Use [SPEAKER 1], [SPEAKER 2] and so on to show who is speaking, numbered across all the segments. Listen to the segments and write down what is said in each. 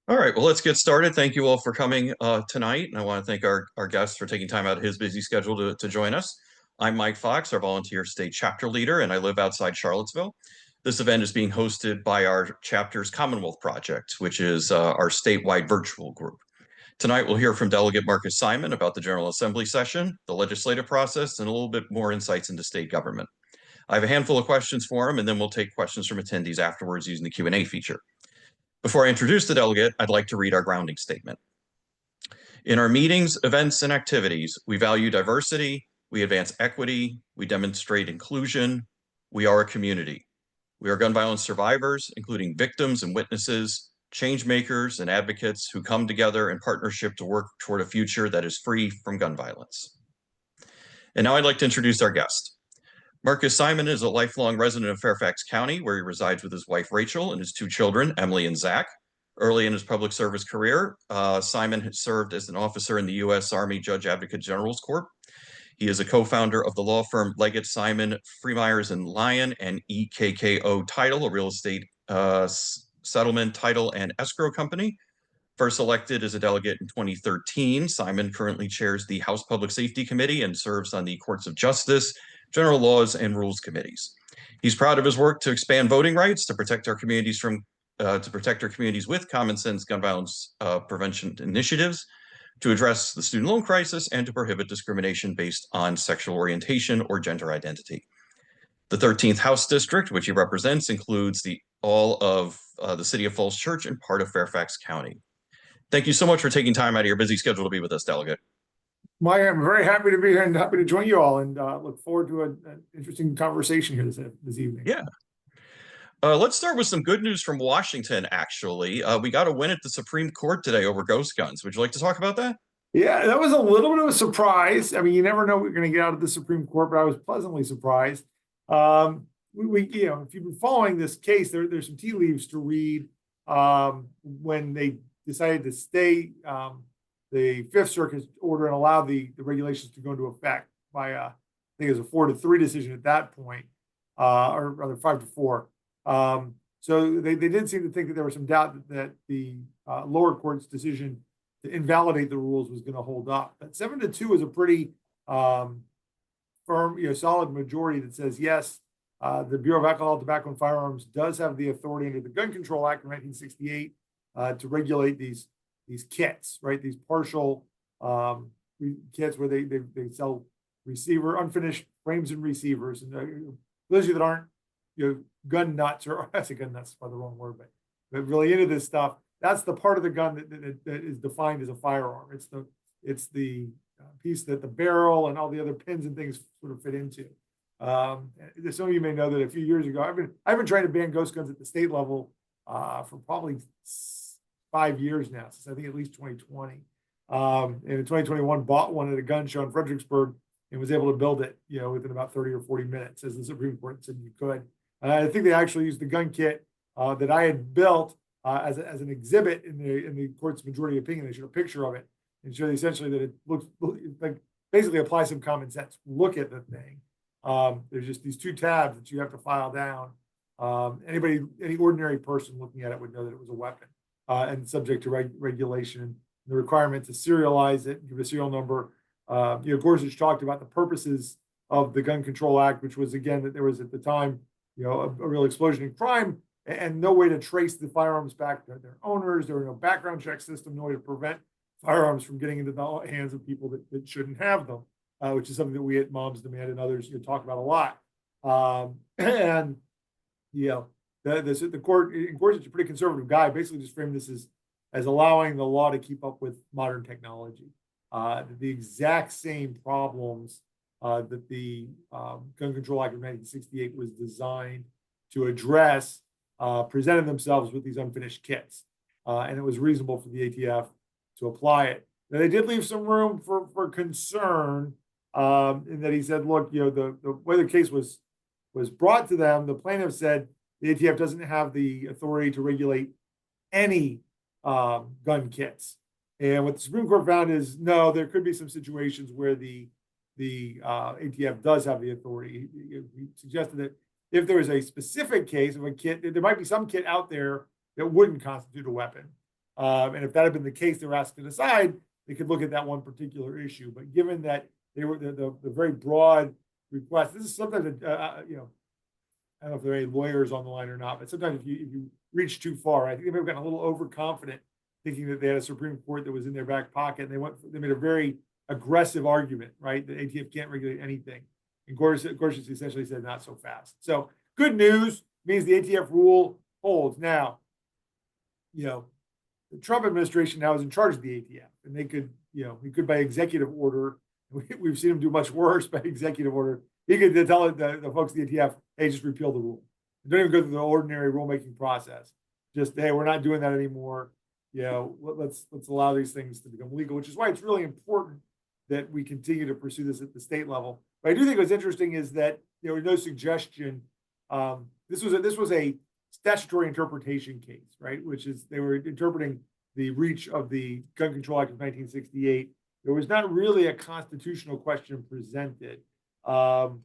[SPEAKER 1] All right, well, let's get started. Thank you all for coming tonight. And I want to thank our guest for taking time out of his busy schedule to join us. I'm Mike Fox, our volunteer state chapter leader, and I live outside Charlottesville. This event is being hosted by our chapter's Commonwealth Project, which is our statewide virtual group. Tonight, we'll hear from Delegate Marcus Simon about the General Assembly session, the legislative process, and a little bit more insights into state government. I have a handful of questions for him, and then we'll take questions from attendees afterwards using the Q&A feature. Before I introduce the delegate, I'd like to read our grounding statement. In our meetings, events, and activities, we value diversity, we advance equity, we demonstrate inclusion, we are a community. We are gun violence survivors, including victims and witnesses, change makers and advocates who come together in partnership to work toward a future that is free from gun violence. And now I'd like to introduce our guest. Marcus Simon is a lifelong resident of Fairfax County, where he resides with his wife, Rachel, and his two children, Emily and Zach. Early in his public service career, Simon has served as an officer in the U.S. Army Judge Advocate General's Corps. He is a co-founder of the law firm Leggett Simon, Freemyers and Lyon, and EKKO Title, a real estate settlement, title, and escrow company. First elected as a delegate in 2013, Simon currently chairs the House Public Safety Committee and serves on the Courts of Justice, General Laws, and Rules Committees. He's proud of his work to expand voting rights, to protect our communities with common sense gun violence prevention initiatives, to address the student loan crisis, and to prohibit discrimination based on sexual orientation or gender identity. The 13th House District, which he represents, includes all of the city of Falls Church and part of Fairfax County. Thank you so much for taking time out of your busy schedule to be with us, Delegate.
[SPEAKER 2] Mike, I'm very happy to be here and happy to join you all, and look forward to an interesting conversation here this evening.
[SPEAKER 1] Yeah. Let's start with some good news from Washington, actually. We got a win at the Supreme Court today over ghost guns. Would you like to talk about that?
[SPEAKER 2] Yeah, that was a little bit of a surprise. I mean, you never know what you're going to get out of the Supreme Court, but I was pleasantly surprised. If you've been following this case, there's some tea leaves to read when they decided to stay the Fifth Circuit's order and allow the regulations to go into effect by, I think it was a 4-3 decision at that point, or rather 5-4. So they did seem to think that there was some doubt that the lower court's decision to invalidate the rules was going to hold up. But 7-2 is a pretty firm, solid majority that says yes. The Bureau of Alcohol, Tobacco, and Firearms does have the authority under the Gun Control Act of 1968 to regulate these kits, right? These partial kits where they sell unfinished frames and receivers. And those of you that aren't, gun nuts, or I say gun nuts is probably the wrong word, but really into this stuff, that's the part of the gun that is defined as a firearm. It's the piece that the barrel and all the other pins and things sort of fit into. Some of you may know that a few years ago, I've been trying to ban ghost guns at the state level for probably 5 years now, since I think at least 2020. And in 2021, bought one at a gun show in Fredericksburg and was able to build it, within about 30 or 40 minutes, as the Supreme Court said you could. I think they actually used the gun kit that I had built as an exhibit in the court's majority opinion. They showed a picture of it and showed essentially that it looks like, basically apply some common sense. Look at the thing. There's just these 2 tabs that you have to file down. Any ordinary person looking at it would know that it was a weapon and subject to regulation. The requirement to serialize it, give a serial number. Gorsuch talked about the purposes of the Gun Control Act, which was, again, that there was at the time, a real explosion in crime and no way to trace the firearms back to their owners. There were no background check system, no way to prevent firearms from getting into the hands of people that shouldn't have them, which is something that we at Moms Demand and others talk about a lot. The court, in Gorsuch, a pretty conservative guy, basically just framed this as allowing the law to keep up with modern technology. The exact same problems that the Gun Control Act of 1968 was designed to address presented themselves with these unfinished kits. And it was reasonable for the ATF to apply it. Now, they did leave some room for concern in that he said, look, the way the case was brought to them, the plaintiff said the ATF doesn't have the authority to regulate any gun kits. And what the Supreme Court found is, no, there could be some situations where the ATF does have the authority. He suggested that if there is a specific case of a kit, there might be some kit out there that wouldn't constitute a weapon. And if that had been the case, they were asked to decide, they could look at that one particular issue. But given that they were the very broad request, this is sometimes, I don't know if there are any lawyers on the line or not, but sometimes if you reach too far, I think they may have gotten a little overconfident, thinking that they had a Supreme Court that was in their back pocket, and they made a very aggressive argument, right? That ATF can't regulate anything. And Gorsuch essentially said, not so fast. So good news means the ATF rule holds. Now, the Trump administration now is in charge of the ATF, and they could, he could by executive order, we've seen him do much worse by executive order. He could tell the folks at the ATF, hey, just repeal the rule. Don't even go through the ordinary rulemaking process. Just, hey, we're not doing that anymore. Let's allow these things to become legal, which is why it's really important that we continue to pursue this at the state level. But I do think what's interesting is that there was no suggestion. This was a statutory interpretation case, right? Which is, they were interpreting the reach of the Gun Control Act of 1968. There was not really a constitutional question presented. But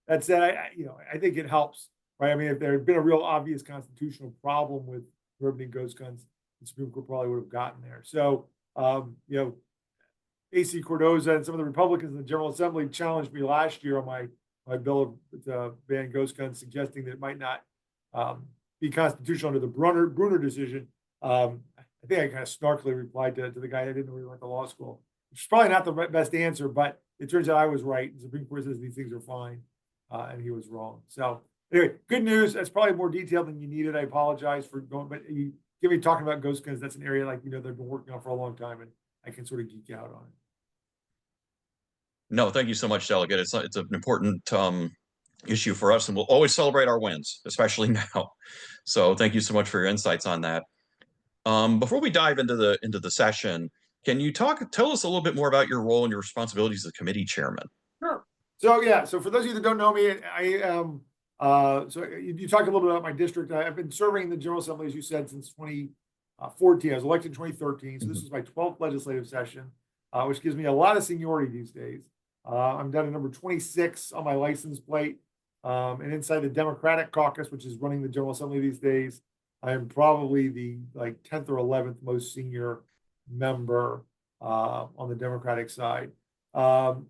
[SPEAKER 2] that said, I think it helps, right? I mean, if there had been a real obvious constitutional problem with prohibiting ghost guns, the Supreme Court probably would have gotten there. So, AC Cordoza and some of the Republicans in the General Assembly challenged me last year on my bill to ban ghost guns, suggesting that it might not be constitutional under the Brunner decision. I think I kind of snarkily replied to the guy that didn't know he went to law school, which is probably not the best answer, but it turns out I was right. The Supreme Court says these things are fine, and he was wrong. So anyway, good news. That's probably more detailed than you needed. I apologize for going, but you give me talking about ghost guns. That's an area they've been working on for a long time, and I can sort of geek out on it.
[SPEAKER 1] No, thank you so much, Delegate. It's an important issue for us, and we'll always celebrate our wins, especially now. So thank you so much for your insights on that. Before we dive into the session, can you tell us a little bit more about your role and your responsibilities as committee chairman?
[SPEAKER 2] Sure. So for those of you that don't know me, I am. So you talked a little bit about my district. I've been serving in the General Assembly, as you said, since 2014. I was elected in 2013, so this was my 12th legislative session, which gives me a lot of seniority these days. I'm down to number 26 on my license plate, and inside the Democratic caucus, which is running the General Assembly these days, I am probably the 10th or 11th most senior member on the Democratic side. So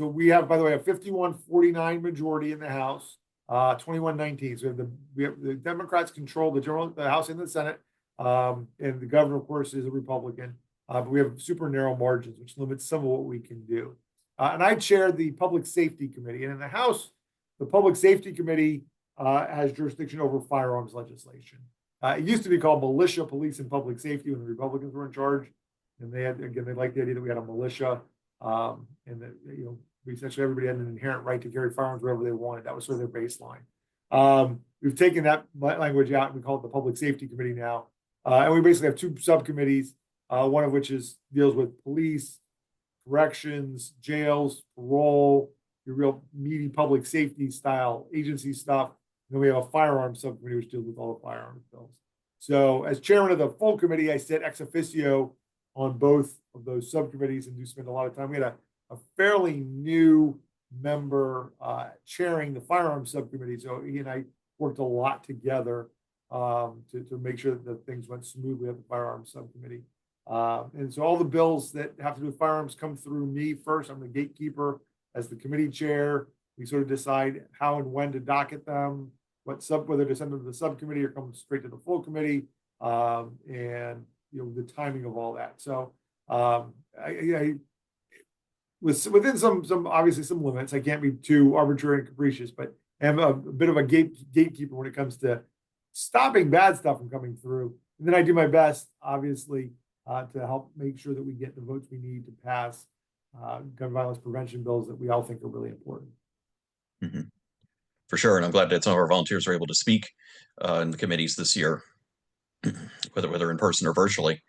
[SPEAKER 2] we have, by the way, a 51-49 majority in the House, 21-19. So we have the Democrats control the House and the Senate, and the governor, of course, is a Republican. But we have super narrow margins, which limits some of what we can do. And I chair the Public Safety Committee. And in the House, the Public Safety Committee has jurisdiction over firearms legislation. It used to be called Militia, Police, and Public Safety when the Republicans were in charge. And they liked the idea that we had a militia, and that essentially everybody had an inherent right to carry firearms wherever they wanted. That was sort of their baseline. We've taken that language out, and we call it the Public Safety Committee now. And we basically have two subcommittees. One of which deals with police, corrections, jails, parole, your real meaty public safety style agency stuff. And then we have a firearms subcommittee which deals with all the firearms bills. So as chairman of the full committee, I sit ex officio on both of those subcommittees and do spend a lot of time. We had a fairly new member chairing the firearms subcommittee. So he and I worked a lot together to make sure that things went smoothly at the firearms subcommittee. And so all the bills that have to do with firearms come through me first. I'm the gatekeeper as the committee chair. We sort of decide how and when to docket them, whether to send them to the subcommittee or come straight to the full committee, and the timing of all that. So I within some obviously some limits. I can't be too arbitrary and capricious, but I'm a bit of a gatekeeper when it comes to stopping bad stuff from coming through. And then I do my best, obviously, to help make sure that we get the votes we need to pass gun violence prevention bills that we all think are really important.
[SPEAKER 1] Mm-hmm. For sure, and I'm glad that some of our volunteers are able to speak in the committees this year, whether in person or virtually.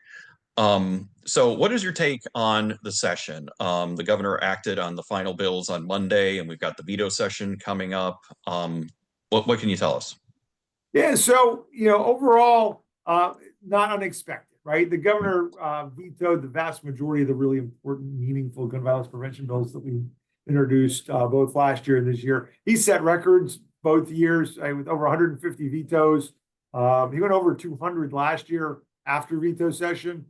[SPEAKER 1] So what is your take on the session? The governor acted on the final bills on Monday, and we've got the veto session coming up. What can you tell us?
[SPEAKER 2] Yeah, so overall, not unexpected. Right, the governor vetoed the vast majority of the really important, meaningful gun violence prevention bills that we introduced both last year and this year. He set records both years with over 150 vetoes. He went over 200 last year after veto session.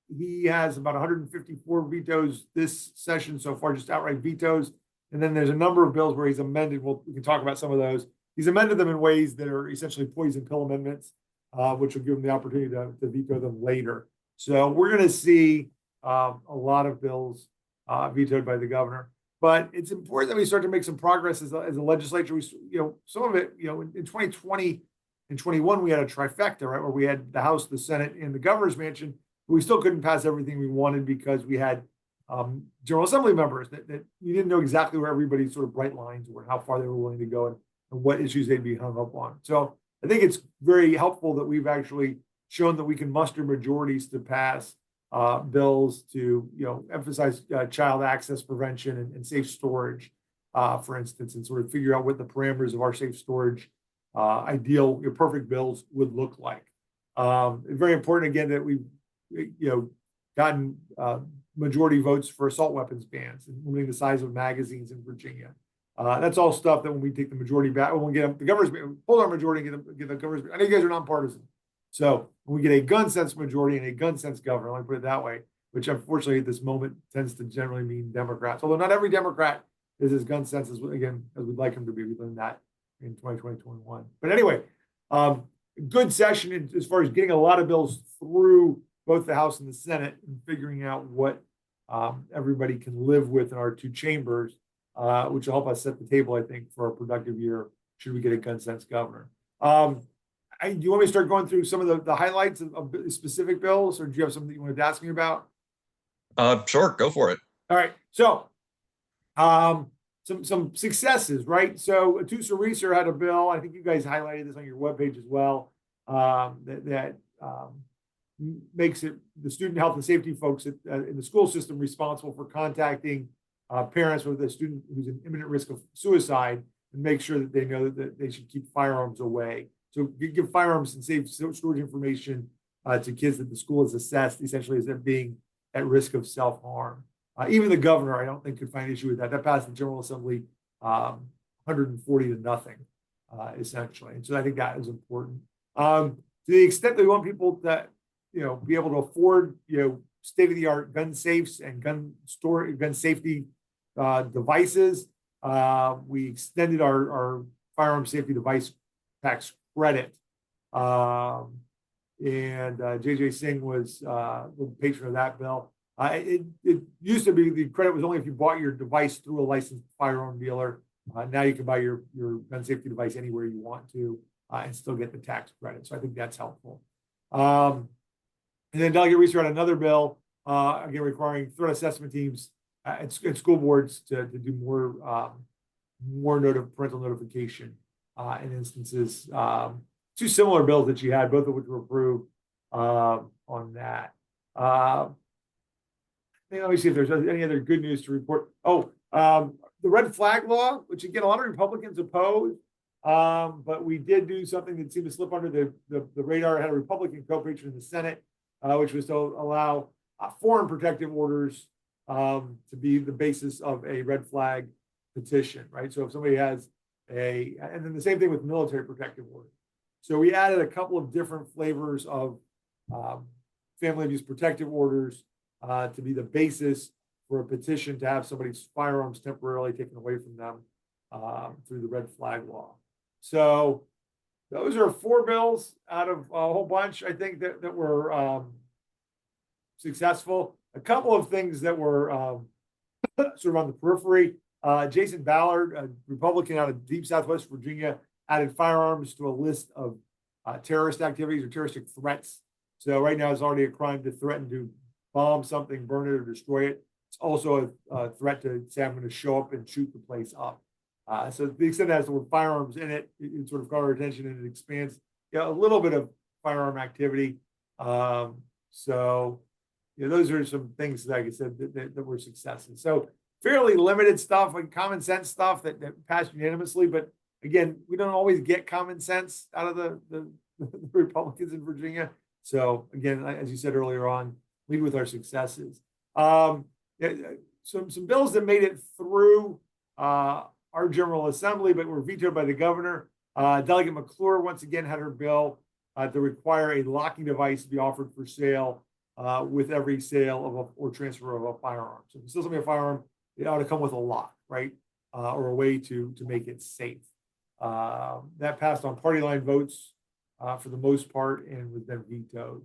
[SPEAKER 2] He has about 154 vetoes this session so far, just outright vetoes. And then there's a number of bills where he's amended. We can talk about some of those. He's amended them in ways that are essentially poison pill amendments, which will give him the opportunity to veto them later. So we're going to see a lot of bills vetoed by the governor. But it's important that we start to make some progress as a legislature. Some of it, in 2020 and 21, we had a trifecta, right, where we had the House, the Senate, and the governor's mansion. But we still couldn't pass everything we wanted because we had General Assembly members that you didn't know exactly where everybody's sort of bright lines were, how far they were willing to go, and what issues they'd be hung up on. So I think it's very helpful that we've actually shown that we can muster majorities to pass bills to emphasize child access prevention and safe storage, for instance, and sort of figure out what the parameters of our safe storage ideal, perfect bills would look like. Very important again that we've gotten majority votes for assault weapons bans and limiting the size of magazines in Virginia. That's all stuff that when we take the majority back, when we get the governor's, hold our majority and get the governor's. I know you guys are nonpartisan. So when we get a gun sense majority and a gun sense governor, let me put it that way, which unfortunately at this moment tends to generally mean Democrats, although not every Democrat is as gun sense as we'd like him to be. We learned that in 2020, 21. But anyway, good session as far as getting a lot of bills through both the House and the Senate and figuring out what everybody can live with in our two chambers, which will help us set the table, I think, for a productive year should we get a gun sense governor. Do you want me to start going through some of the highlights of specific bills, or do you have something that you wanted to ask me about?
[SPEAKER 1] Sure, go for it.
[SPEAKER 2] All right. So some successes, right? So Atusa Reeser had a bill. I think you guys highlighted this on your webpage as well. That makes it the student health and safety folks in the school system responsible for contacting parents with a student who's in imminent risk of suicide and make sure that they know that they should keep firearms away. So you give firearms and safe storage information to kids that the school has assessed essentially as them being at risk of self-harm. Even the governor, I don't think, could find an issue with that. That passed the General Assembly 140 to nothing, essentially. And so I think that is important. To the extent that we want people to, be able to afford, state-of-the-art gun safes and gun safety devices, we extended our firearm safety device tax credit. And JJ Singh was the patron of that bill. It used to be the credit was only if you bought your device through a licensed firearm dealer. Now you can buy your gun safety device anywhere you want to and still get the tax credit. So I think that's helpful. And then Delegate Reeser had another bill, again, requiring threat assessment teams at school boards to do more parental notification in instances. Two similar bills that she had, both of which were approved on that. Let me see if there's any other good news to report. Oh, the red flag law, which again, a lot of Republicans oppose, but we did do something that seemed to slip under the radar. It had a Republican co-patron in the Senate, which was to allow foreign protective orders to be the basis of a red flag petition, right? So if somebody has and then the same thing with military protective orders. So we added a couple of different flavors of family abuse protective orders to be the basis for a petition to have somebody's firearms temporarily taken away from them through the red flag law. So those are 4 bills out of a whole bunch, I think, that were successful. A couple of things that were sort of on the periphery. Jason Ballard, a Republican out of deep Southwest Virginia, added firearms to a list of terrorist activities or terroristic threats. So right now it's already a crime to threaten to bomb something, burn it, or destroy it. It's also a threat to say, I'm going to show up and shoot the place up. So to the extent that has the word firearms in it, it sort of caught our attention and it expands a little bit of firearm activity. So those are some things, like I said, that were successes. So fairly limited stuff, like common sense stuff that passed unanimously. But again, we don't always get common sense out of the Republicans in Virginia. So again, as you said earlier on, lead with our successes. Some bills that made it through our General Assembly, but were vetoed by the governor. Delegate McClure once again had her bill to require a locking device to be offered for sale with every sale of or transfer of a firearm. So if you steal somebody a firearm, it ought to come with a lock, right? Or a way to make it safe. That passed on party line votes for the most part and was then vetoed.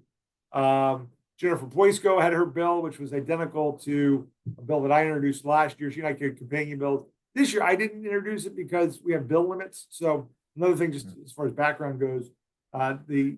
[SPEAKER 2] Jennifer Boysko had her bill, which was identical to a bill that I introduced last year. She and I carried companion bills. This year, I didn't introduce it because we have bill limits. So another thing, just as far as background goes, the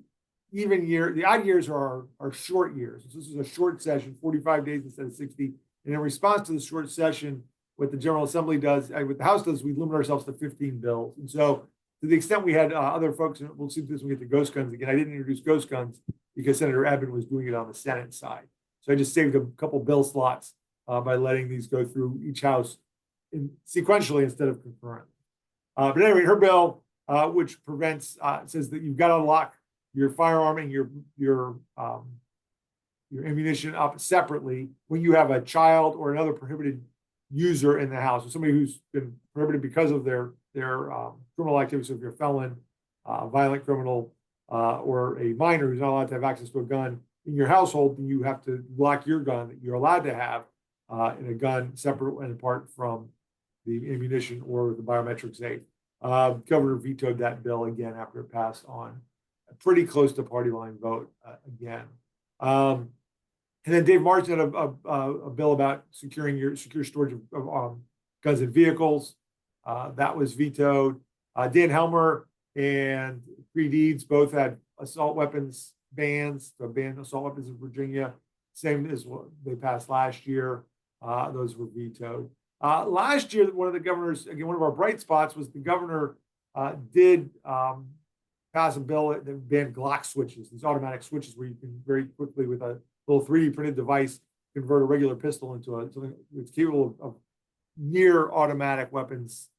[SPEAKER 2] odd years are short years. So this is a short session, 45 days instead of 60. And in response to the short session, what the General Assembly does, what the House does, we limit ourselves to 15 bills. And so to the extent we had other folks, and we'll see this when we get to ghost guns again, I didn't introduce ghost guns because Senator Ebbin was doing it on the Senate side. So I just saved a couple bill slots by letting these go through each House sequentially instead of concurrently. But anyway, her bill, which prevents, says that you've got to lock your firearm and your ammunition up separately when you have a child or another prohibited user in the house, or somebody who's been prohibited because of their criminal activity. So if you're a felon, violent criminal, or a minor who's not allowed to have access to a gun in your household, then you have to lock your gun that you're allowed to have in a gun separate and apart from the ammunition or the biometric safe. Governor vetoed that bill again after it passed on a pretty close to party line vote again. And then Dave Martin had a bill about secure storage of guns and vehicles. That was vetoed. Dan Helmer and Creed Deeds both had assault weapons bans to ban assault weapons in Virginia, same as what they passed last year. Those were vetoed. Last year, one of the governors, again, one of our bright spots was the governor did pass a bill that banned Glock switches, these automatic switches where you can very quickly, with a little 3D printed device, convert a regular pistol into something that's capable of near automatic weapons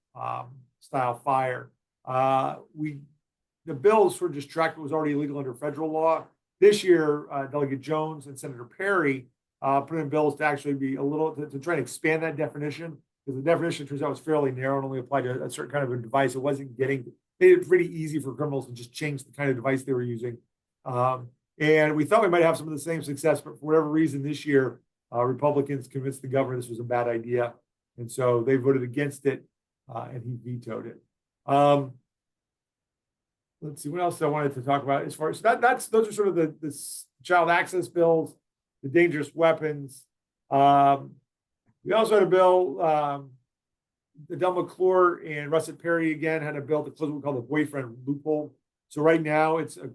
[SPEAKER 2] style fire. The bills were just tracked what was already illegal under federal law. This year, Delegate Jones and Senator Perry put in bills to actually be a little, to try and expand that definition, because the definition turns out was fairly narrow and only applied to a certain kind of a device. It wasn't made it pretty easy for criminals to just change the kind of device they were using. And we thought we might have some of the same success, but for whatever reason this year, Republicans convinced the governor this was a bad idea. And so they voted against it and he vetoed it. Let's see what else I wanted to talk about as far as those are sort of the child access bills, the dangerous weapons. We also had a bill, Del McClure and Russet Perry again had a bill to close what we call the boyfriend loophole. So right now it's a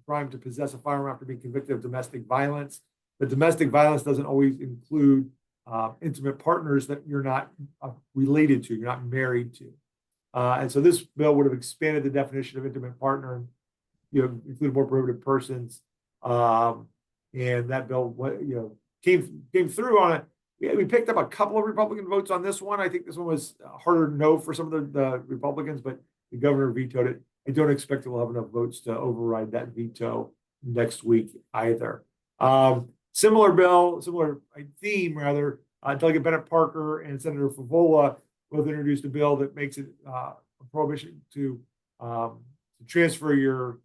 [SPEAKER 2] crime to possess a firearm after being convicted of domestic violence. But domestic violence doesn't always include intimate partners that you're not related to, you're not married to. And so this bill would have expanded the definition of intimate partner and included more prohibited persons. And that bill came through on it. We picked up a couple of Republican votes on this one. I think this one was harder no for some of the Republicans, but the governor vetoed it. I don't expect that we'll have enough votes to override that veto next week either. Similar theme rather. Delegate Bennett Parker and Senator Favola both introduced a bill that makes it a prohibition to transfer your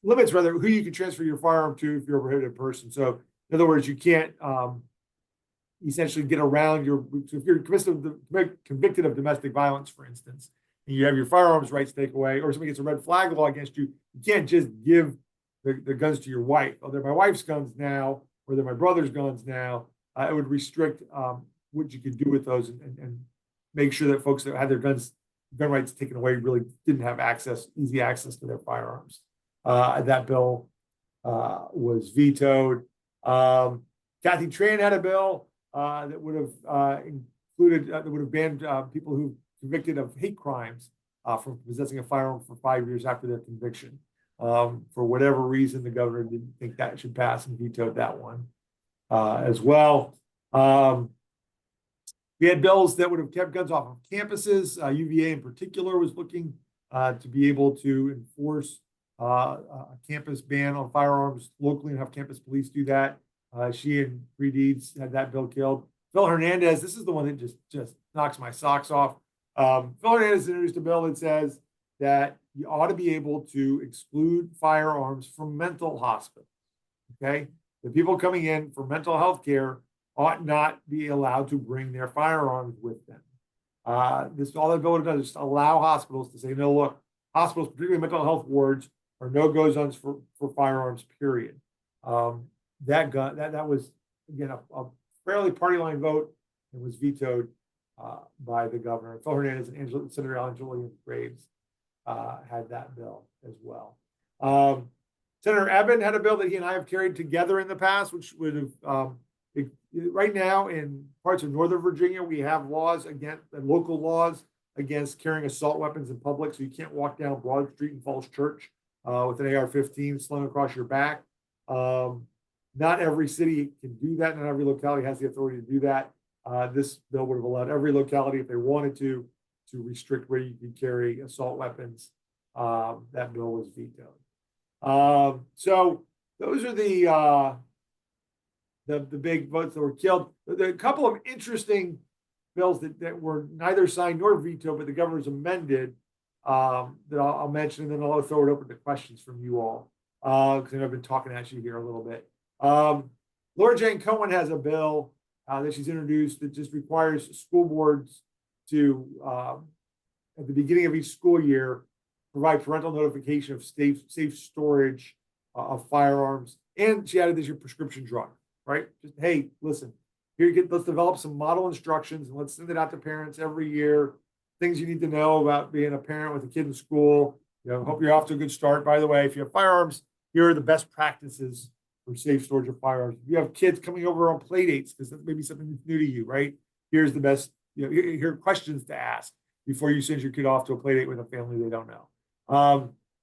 [SPEAKER 2] limits, rather, who you can transfer your firearm to if you're a prohibited person. So in other words, you can't essentially get around so if you're convicted of domestic violence, for instance, and you have your firearms rights taken away, or somebody gets a red flag law against you, you can't just give the guns to your wife. Oh, they're my wife's guns now, or they're my brother's guns now. It would restrict what you could do with those and make sure that folks that had their gun rights taken away really didn't have easy access to their firearms. That bill was vetoed. Kathy Tran had a bill that would have included, that would have banned people who convicted of hate crimes from possessing a firearm for 5 years after their conviction. For whatever reason, the governor didn't think that should pass and vetoed that one as well. We had bills that would have kept guns off of campuses. UVA in particular was looking to be able to enforce a campus ban on firearms locally and have campus police do that. She and Creed Deeds had that bill killed. Phil Hernandez, this is the one that just knocks my socks off. Phil Hernandez introduced a bill that says that you ought to be able to exclude firearms from mental hospitals. Okay, the people coming in for mental health care ought not be allowed to bring their firearms with them. This all the bill does is allow hospitals to say, no, look, hospitals, particularly mental health wards, are no-go zones for firearms, period. That was, again, a fairly party line vote and was vetoed by the governor. Phil Hernandez and Senator Julian Graves had that bill as well. Senator Eben had a bill that he and I have carried together in the past, which would have, right now in parts of Northern Virginia, we have laws against, local laws against carrying assault weapons in public. So you can't walk down Broad Street in Falls Church with an AR-15 slung across your back. Not every city can do that. Not every locality has the authority to do that. This bill would have allowed every locality, if they wanted to restrict where you could carry assault weapons. That bill was vetoed. So those are the big votes that were killed. There are a couple of interesting bills that were neither signed nor vetoed, but the governor's amended that I'll mention, and then I'll throw it open to questions from you all because I've been talking at you here a little bit. Laura Jane Cohen has a bill that she's introduced that just requires school boards to, at the beginning of each school year, provide parental notification of safe storage of firearms. And she added this your prescription drug, right? Just, hey, listen, let's develop some model instructions and let's send it out to parents every year. Things you need to know about being a parent with a kid in school. Hope you're off to a good start. By the way, if you have firearms, here are the best practices for safe storage of firearms. If you have kids coming over on play dates, because that's maybe something that's new to you, right? Here's the best, here are questions to ask before you send your kid off to a play date with a family they don't know.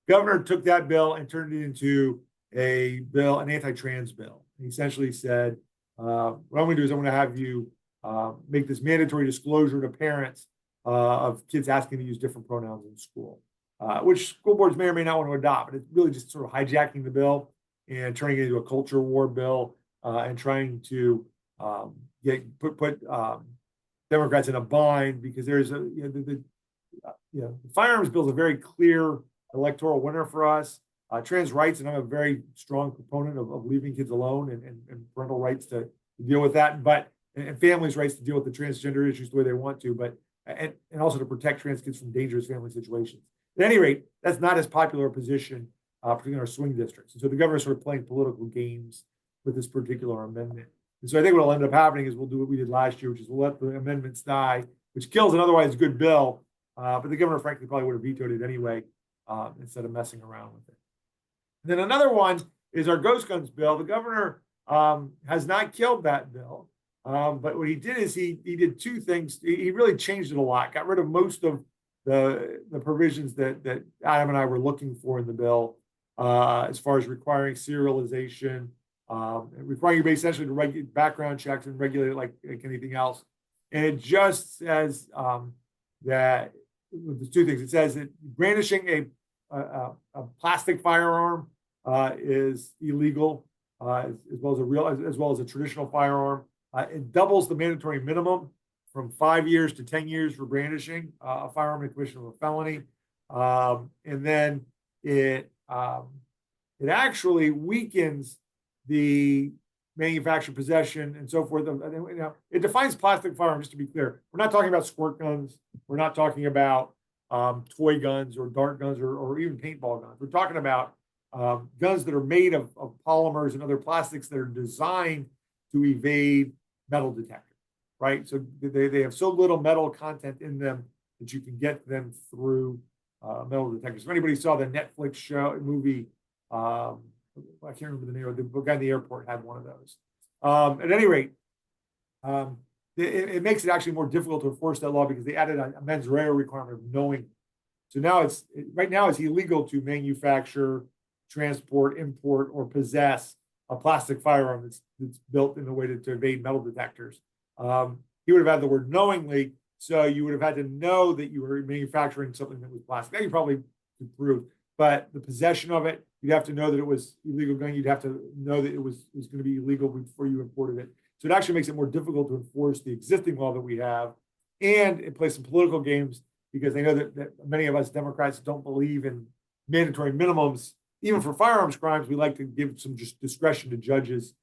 [SPEAKER 2] Governor took that bill and turned it into a bill, an anti-trans bill. He essentially said, what I'm going to do is I'm going to have you make this mandatory disclosure to parents of kids asking to use different pronouns in school, which school boards may or may not want to adopt, but it's really just sort of hijacking the bill and turning it into a culture war bill and trying to put Democrats in a bind because there's the firearms bill is a very clear electoral winner for us. Trans rights, and I'm a very strong proponent of leaving kids alone and parental rights to deal with that, and families' rights to deal with the transgender issues the way they want to, but and also to protect trans kids from dangerous family situations. At any rate, that's not as popular a position, particularly in our swing districts. And so the governor's sort of playing political games with this particular amendment. And so I think what will end up happening is we'll do what we did last year, which is we'll let the amendments die, which kills an otherwise good bill. But the governor, frankly, probably would have vetoed it anyway instead of messing around with it. And then another one is our ghost guns bill. The governor has not killed that bill. But what he did is he did two things. He really changed it a lot, got rid of most of the provisions that Adam and I were looking for in the bill as far as requiring serialization, requiring you essentially to regulate background checks and regulate it like anything else. And it just says that there's two things. It says that brandishing a plastic firearm is illegal, as well as a traditional firearm. It doubles the mandatory minimum from 5 years to 10 years for brandishing a firearm in commission of a felony, and then it actually weakens the manufacture, possession, and so forth. It defines plastic firearm, just to be clear. We're not talking about squirt guns. We're not talking about toy guns or dart guns or even paintball guns. We're talking about guns that are made of polymers and other plastics that are designed to evade metal detectors, right? So they have so little metal content in them that you can get them through metal detectors. If anybody saw the Netflix movie, I can't remember the name of it, the guy in the airport had one of those. At any rate, it makes it actually more difficult to enforce that law because they added a mens rea requirement of knowing. So now right now it's illegal to manufacture, transport, import, or possess a plastic firearm that's built in a way to evade metal detectors. He would have had the word knowingly, so you would have had to know that you were manufacturing something that was plastic. That you probably could prove, but the possession of it, you'd have to know that it was illegal gun. You'd have to know that it was going to be illegal before you imported it. So it actually makes it more difficult to enforce the existing law that we have, and it plays some political games because they know that many of us Democrats don't believe in mandatory minimums. Even for firearms crimes, we like to give some just discretion to judges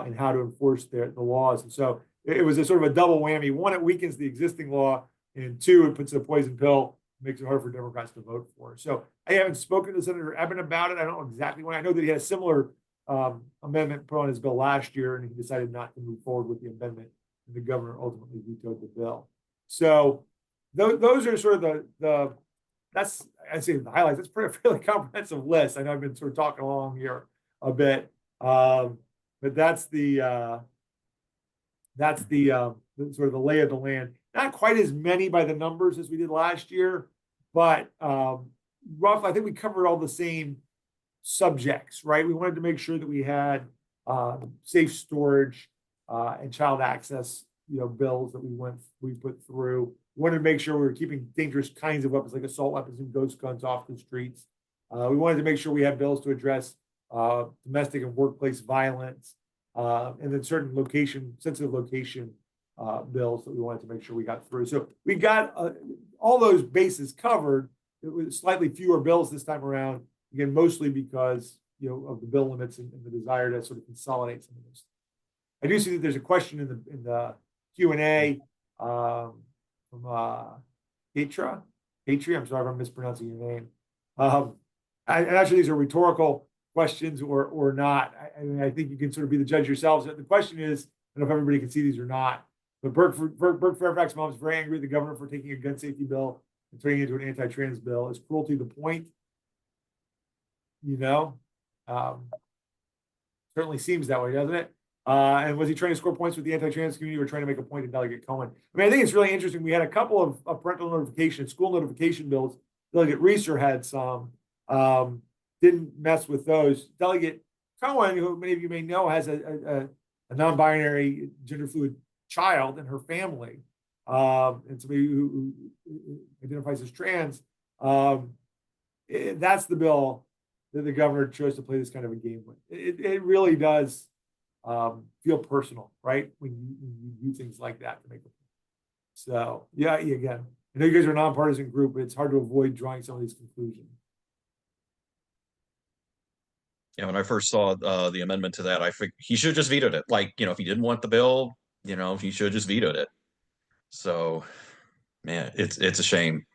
[SPEAKER 2] in how to enforce the laws. And so it was a sort of a double whammy. One, it weakens the existing law, and two, it puts a poison pill, makes it hard for Democrats to vote for. So I haven't spoken to Senator Eben about it. I don't know exactly when. I know that he had a similar amendment put on his bill last year, and he decided not to move forward with the amendment, and the governor ultimately vetoed the bill. So those are sort of the that's, I say the highlights. That's pretty fairly comprehensive list. I know I've been sort of talking along here a bit, but that's the sort of the lay of the land. Not quite as many by the numbers as we did last year, but roughly, I think we covered all the same subjects, right? We wanted to make sure that we had safe storage and child access, bills that we put through. We wanted to make sure we were keeping dangerous kinds of weapons like assault weapons and ghost guns off the streets. We wanted to make sure we had bills to address domestic and workplace violence, and then certain sensitive location bills that we wanted to make sure we got through. So we got all those bases covered. It was slightly fewer bills this time around, again, mostly because of the bill limits and the desire to sort of consolidate some of those. I do see that there's a question in the Q&A from Petra. Petri, I'm sorry if I'm mispronouncing your name. And actually, these are rhetorical questions or not. I think you can sort of be the judge yourselves. The question is, I don't know if everybody can see these or not, but Burke Fairfax mom is very angry at the governor for taking a gun safety bill and turning it into an anti-trans bill. Is cruelty the point? Certainly seems that way, doesn't it? And was he trying to score points with the anti-trans community or trying to make a point to Delegate Cohen? I mean, I think it's really interesting. We had a couple of parental notification, school notification bills. Delegate Reeser had some. Didn't mess with those. Delegate Cohen, who many of you may know, has a non-binary, gender fluid child in her family, and somebody who identifies as trans. That's the bill that the governor chose to play this kind of a game with. It really does feel personal, right? When you do things like that to make a point. So yeah, again, I know you guys are a nonpartisan group, but it's hard to avoid drawing some of these conclusions.
[SPEAKER 1] Yeah, when I first saw the amendment to that, I think he should have just vetoed it. Like, if he didn't want the bill, he should have just vetoed it. So, man, it's a shame.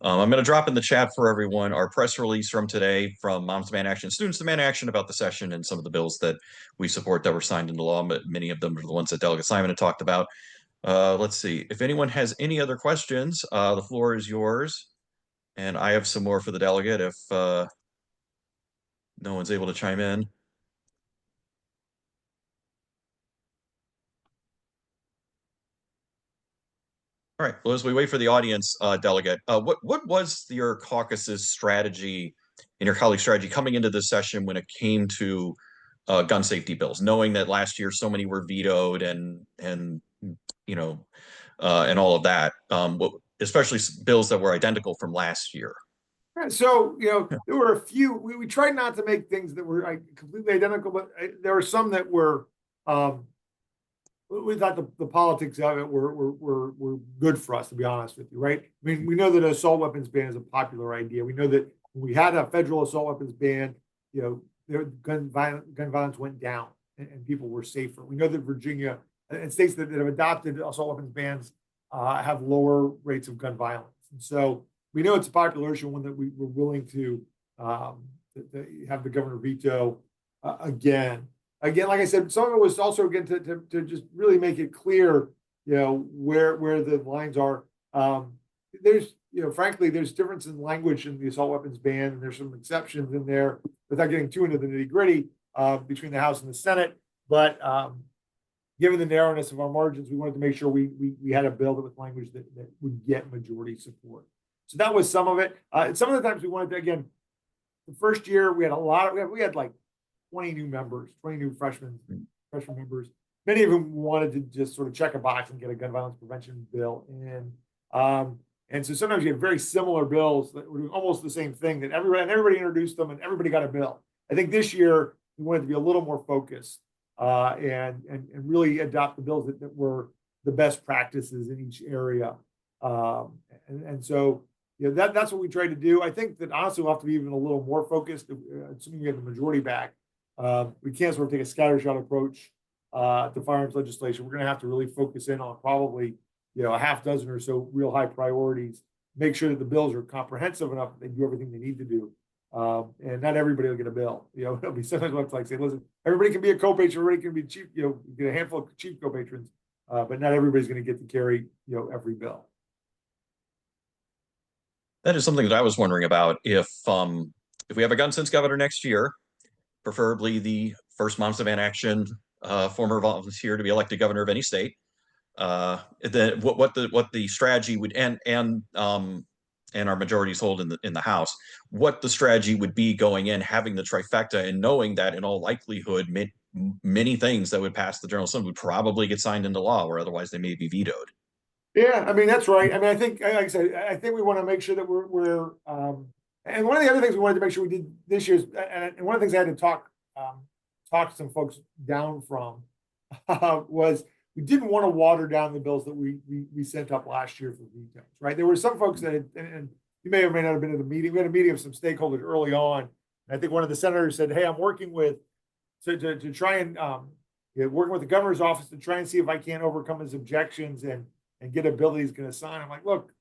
[SPEAKER 1] I'm going to drop in the chat for everyone our press release from today from Moms Demand Action, Students Demand Action about the session and some of the bills that we support that were signed into law. But many of them are the ones that Delegate Simon had talked about. Let's see. If anyone has any other questions, the floor is yours. And I have some more for the delegate if no one's able to chime in. All right. Well, as we wait for the audience, delegate, what was your caucus's strategy and your colleague's strategy coming into this session when it came to gun safety bills, knowing that last year so many were vetoed and all of that, especially bills that were identical from last year?
[SPEAKER 2] So, there were a few, we tried not to make things that were completely identical, but there were some that were, we thought the politics of it were good for us, to be honest with you, right? I mean, we know that an assault weapons ban is a popular idea. We know that when we had a federal assault weapons ban, gun violence went down and people were safer. We know that Virginia and states that have adopted assault weapons bans have lower rates of gun violence. And so we know it's a popular issue, one that we were willing to have the governor veto again. Again, like I said, some of it was also again to just really make it clear, where the lines are. There's, frankly, there's difference in language in the assault weapons ban, and there's some exceptions in there without getting too into the nitty gritty between the House and the Senate. But given the narrowness of our margins, we wanted to make sure we had a bill with language that would get majority support. So that was some of it. Some of the times we wanted to, again, the first year we had we had like 20 new members, 20 new freshman members. Many of them wanted to just sort of check a box and get a gun violence prevention bill in. And so sometimes you have very similar bills that were doing almost the same thing that everybody introduced them and everybody got a bill. I think this year we wanted to be a little more focused and really adopt the bills that were the best practices in each area. And so, that's what we try to do. I think that honestly we'll have to be even a little more focused, assuming we have the majority back. We can't sort of take a scattershot approach to firearms legislation. We're going to have to really focus in on probably, a half dozen or so real high priorities. Make sure that the bills are comprehensive enough that they do everything they need to do. And not everybody will get a bill. It'll be sometimes we'll have to like say, listen, everybody can be a co-patron, everybody can be chief, get a handful of chief co-patrons, but not everybody's going to get to carry, every bill.
[SPEAKER 1] That is something that I was wondering about. If we have a gun sense governor next year, preferably the first Moms-Demand Action former volunteer to be elected governor of any state, then what the strategy would and our majorities hold in the House, what the strategy would be going in, having the trifecta, and knowing that in all likelihood, many things that would pass the General Assembly would probably get signed into law, or otherwise they may be vetoed.
[SPEAKER 2] Yeah, I mean, that's right. I mean, I think, like I said, I think we want to make sure that we're and one of the other things we wanted to make sure we did this year is, and one of the things I had to talk to some folks down from was we didn't want to water down the bills that we sent up last year for vetoes, right? There were some folks that, and you may or may not have been at the meeting. We had a meeting of some stakeholders early on. And I think one of the senators said, "Hey, I'm working with to try and working with the governor's office to try and see if I can't overcome his objections and get a bill that he's going to sign." I'm like, look,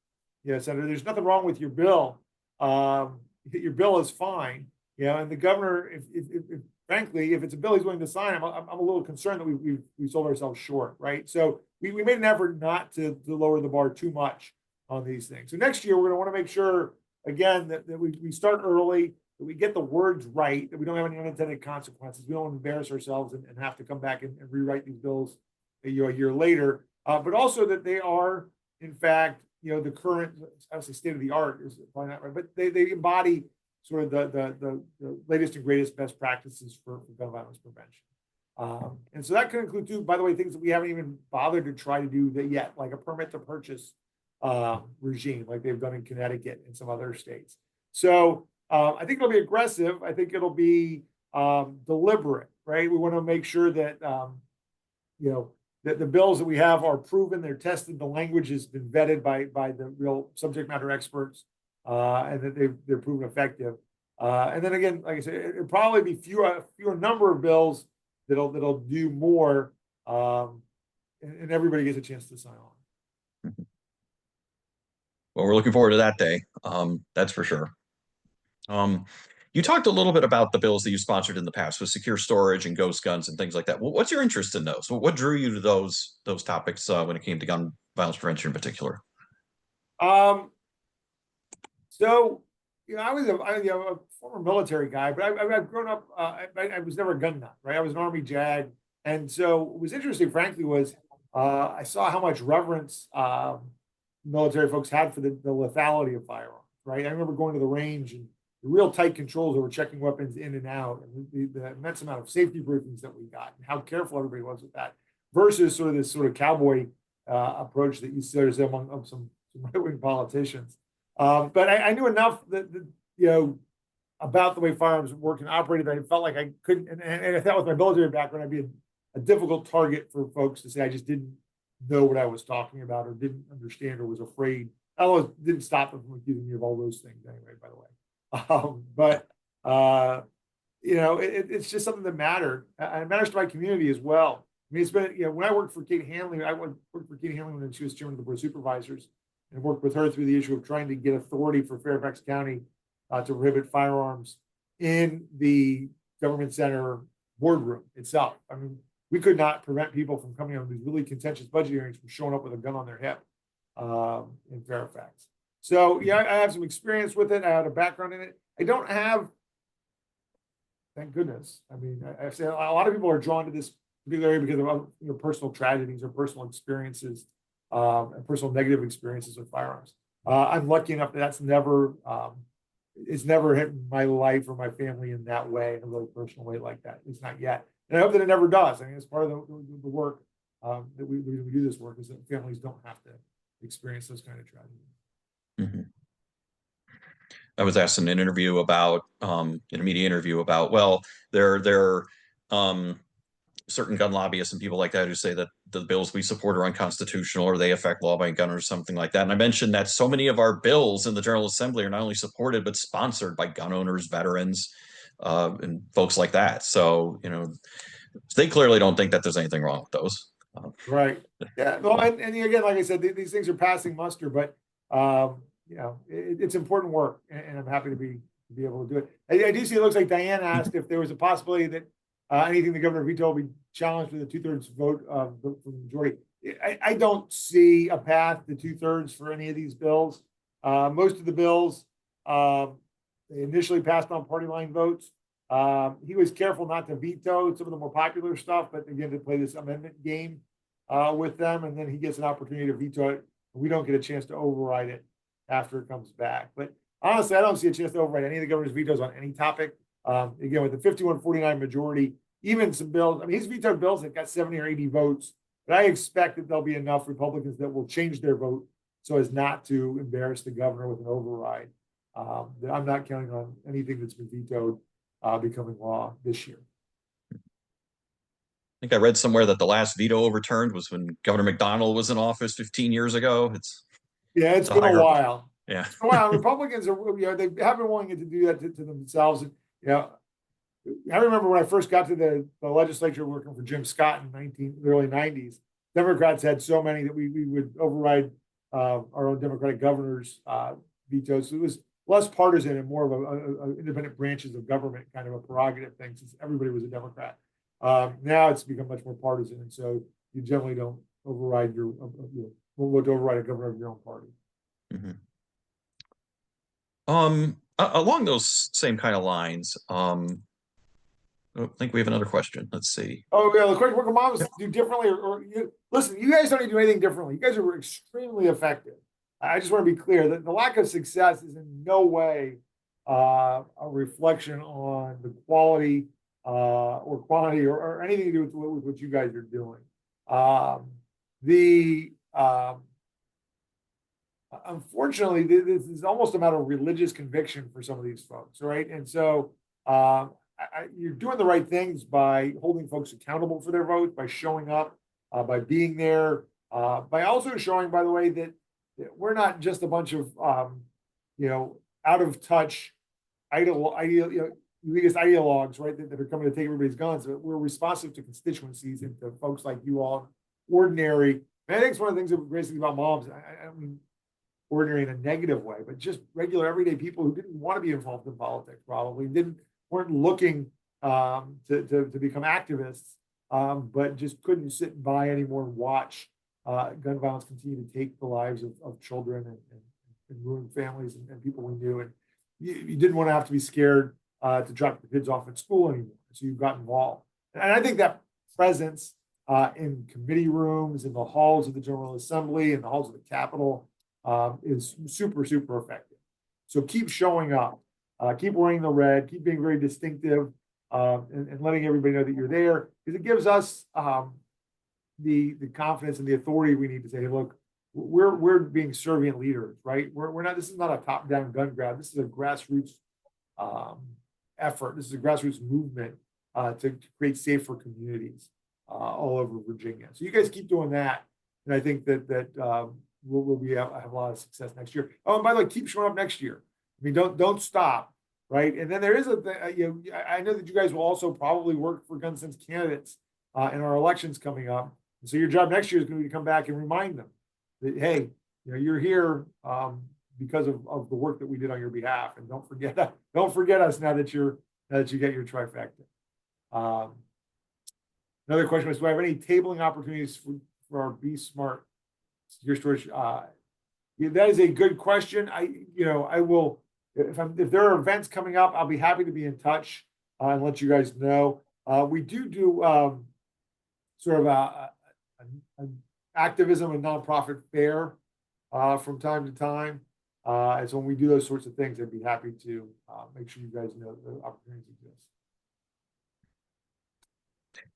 [SPEAKER 2] Senator, there's nothing wrong with your bill. Your bill is fine. And the governor, if frankly, if it's a bill he's willing to sign, I'm a little concerned that we sold ourselves short, right? So we made an effort not to lower the bar too much on these things. So next year, we're going to want to make sure, again, that we start early, that we get the words right, that we don't have any unintended consequences. We don't embarrass ourselves and have to come back and rewrite these bills a year later. But also that they are, in fact, the current, I would say state of the art is probably not right, but they embody sort of the latest and greatest best practices for gun violence prevention. And so that could include too, by the way, things that we haven't even bothered to try to do that yet, like a permit to purchase regime, like they've done in Connecticut and some other states. So I think it'll be aggressive. I think it'll be deliberate, right? We want to make sure that, that the bills that we have are proven, they're tested, the language has been vetted by the real subject matter experts, and that they're proven effective. And then again, like I said, it'll probably be fewer number of bills that'll do more, and everybody gets a chance to sign on.
[SPEAKER 1] Well, we're looking forward to that day. That's for sure. You talked a little bit about the bills that you sponsored in the past with secure storage and ghost guns and things like that. Well, what's your interest in those? What drew you to those topics when it came to gun violence prevention in particular?
[SPEAKER 2] So I was a former military guy, but I've grown up. I was never a gun nut, right? I was an Army JAG, and so what was interesting, frankly, was I saw how much reverence military folks had for the lethality of firearms, right? I remember going to the range and the real tight controls over checking weapons in and out, and the immense amount of safety briefings that we got, and how careful everybody was with that, versus sort of this sort of cowboy approach that you see among some right-wing politicians. But I knew enough that about the way firearms work and operated that I felt like I couldn't, and I thought with my military background, I'd be a difficult target for folks to say I just didn't know what I was talking about or didn't understand or was afraid. Although it didn't stop them from accusing me of all those things anyway, by the way. But it's just something that mattered, and it matters to my community as well. I mean, it's been, when I worked for Kate Hanley, I worked for Kate Hanley when she was chairman of the board of supervisors, and worked with her through the issue of trying to get authority for Fairfax County to prohibit firearms in the government center boardroom itself. I mean, we could not prevent people from coming on these really contentious budget hearings from showing up with a gun on their hip in Fairfax. So I have some experience with it. I had a background in it. I don't have, thank goodness. I mean, I say a lot of people are drawn to this particular area because of personal tragedies or personal experiences and personal negative experiences with firearms. I'm lucky enough that that's never it's never hit my life or my family in that way, in a really personal way like that. At least not yet. And I hope that it never does. I mean, it's part of the work that we do this work, is that families don't have to experience those kind of tragedies.
[SPEAKER 1] Mm-hmm. I was asked in an interview about in a media interview about, well, there certain gun lobbyists and people like that who say that the bills we support are unconstitutional or they affect law-abiding gunners or something like that. And I mentioned that so many of our bills in the General Assembly are not only supported but sponsored by gun owners, veterans, and folks like that. So, they clearly don't think that there's anything wrong with those.
[SPEAKER 2] Right. Yeah. Well, and again, like I said, these things are passing muster, but it's important work, and I'm happy to be able to do it. I do see it looks like Diane asked if there was a possibility that anything the governor vetoed will be challenged with a 2/3 vote from the majority. I don't see a path to 2/3 for any of these bills. Most of the bills they initially passed on party line votes. He was careful not to veto some of the more popular stuff, but again, to play this amendment game with them, and then he gets an opportunity to veto it. We don't get a chance to override it after it comes back. But honestly, I don't see a chance to override any of the governor's vetoes on any topic. Again, with the 51-49 majority, even some bills, I mean, he's vetoed bills that got 70 or 80 votes, but I expect that there'll be enough Republicans that will change their vote so as not to embarrass the governor with an override. That I'm not counting on anything that's been vetoed becoming law this year.
[SPEAKER 1] I think I read somewhere that the last veto overturned was when Governor McDonald was in office 15 years ago. It's
[SPEAKER 2] been a while.
[SPEAKER 1] Yeah.
[SPEAKER 2] It's been a while. Republicans are, they have been willing to do that to themselves. And, I remember when I first got to the legislature working for Jim Scott in the early 90s, Democrats had so many that we would override our own Democratic governors' vetoes. So it was less partisan and more of a independent branches of government kind of a prerogative thing, since everybody was a Democrat. Now it's become much more partisan, and so you generally don't override vote to override a governor of your own party.
[SPEAKER 1] Mm-hmm. Along those same kind of lines, I think we have another question. Let's see.
[SPEAKER 2] Oh yeah, the question: what can moms do differently? Listen, you guys don't need to do anything differently. You guys are extremely effective. I just want to be clear that the lack of success is in no way a reflection on the quality or quantity or anything to do with what you guys are doing. Unfortunately, this is almost a matter of religious conviction for some of these folks, right? And so you're doing the right things by holding folks accountable for their votes, by showing up, by being there, by also showing, by the way, that we're not just a bunch of out of touch elitist ideologues, right? That are coming to take everybody's guns. But we're responsive to constituencies and to folks like you all, ordinary. And I think it's one of the things that great thing about moms. I mean, ordinary in a negative way, but just regular everyday people who didn't want to be involved in politics, probably weren't looking to become activists, but just couldn't sit by anymore and watch gun violence continue to take the lives of children and ruin families and people we knew. And you didn't want to have to be scared to drop your kids off at school anymore. So you got involved. And I think that presence in committee rooms, in the halls of the General Assembly, in the halls of the Capitol is super, super effective. So keep showing up, keep wearing the red, keep being very distinctive, and letting everybody know that you're there, because it gives us the confidence and the authority we need to say, hey, look, we're being servant leaders, right? We're not. This is not a top-down gun grab. This is a grassroots effort. This is a grassroots movement to create safer communities all over Virginia. So you guys keep doing that, and I think that we'll have a lot of success next year. Oh, and by the way, keep showing up next year. I mean, don't stop, right? And then there is I know that you guys will also probably work for gun sense candidates in our elections coming up. And so your job next year is going to be to come back and remind them that, hey, you're here because of the work that we did on your behalf, and don't forget us now that you get your trifecta. Another question was, do I have any tabling opportunities for our Be Smart secure storage? That is a good question. I will, if there are events coming up, I'll be happy to be in touch and let you guys know. We do sort of an activism and nonprofit fair from time to time. And so when we do those sorts of things, I'd be happy to make sure you guys know the opportunities exist.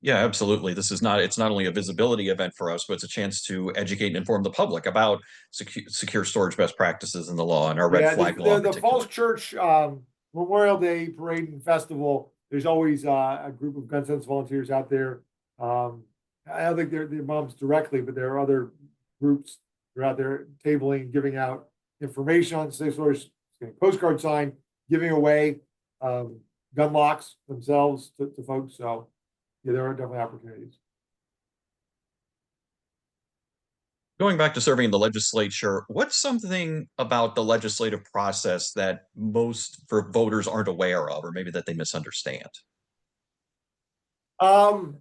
[SPEAKER 1] Yeah, absolutely. It's not only a visibility event for us, but it's a chance to educate and inform the public about secure storage best practices in the law and our red flag law.
[SPEAKER 2] The Falls Church Memorial Day Parade and Festival, there's always a group of gun sense volunteers out there I don't think they're moms directly, but there are other groups that are out there tabling, giving out information on safe storage, getting postcard signed, giving away um, gun locks themselves to folks. So yeah, there are definitely opportunities.
[SPEAKER 1] Going back to serving in the legislature, what's something about the legislative process that most for voters aren't aware of, or maybe that they misunderstand?
[SPEAKER 2] Um,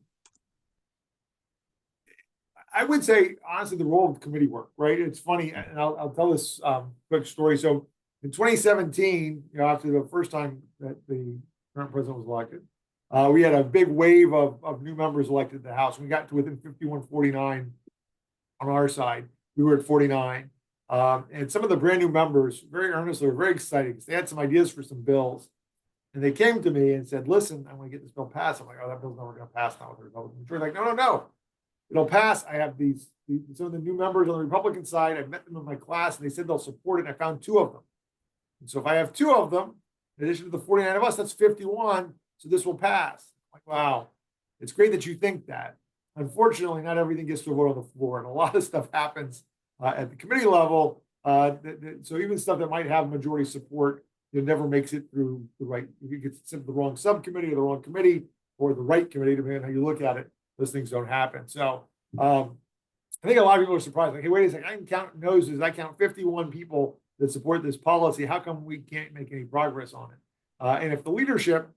[SPEAKER 2] I would say honestly the role of committee work, right? It's funny, and I'll tell this quick story. So in 2017, after the first time that the current president was elected, we had a big wave of new members elected to the House. We got to within 51-49 on our side. We were at 49. And some of the brand new members very earnestly were very excited because they had some ideas for some bills. And they came to me and said, listen, I want to get this bill passed. I'm like, oh, that bill's never going to pass now with the Republicans. We're like, no, no, no. It'll pass. I have some of the new members on the Republican side. I met them in my class and they said they'll support it. And I found two of them. And so if I have two of them, in addition to the 49 of us, that's 51. So this will pass. I'm like, wow, it's great that you think that. Unfortunately, not everything gets to a vote on the floor, and a lot of stuff happens at the committee level. So even stuff that might have majority support, it never makes it through the right. If you get sent to the wrong subcommittee or the wrong committee or the right committee, depending on how you look at it, those things don't happen. So I think a lot of people are surprised. Like, hey, wait a second, I can count noses. I count 51 people that support this policy. How come we can't make any progress on it? And if the leadership,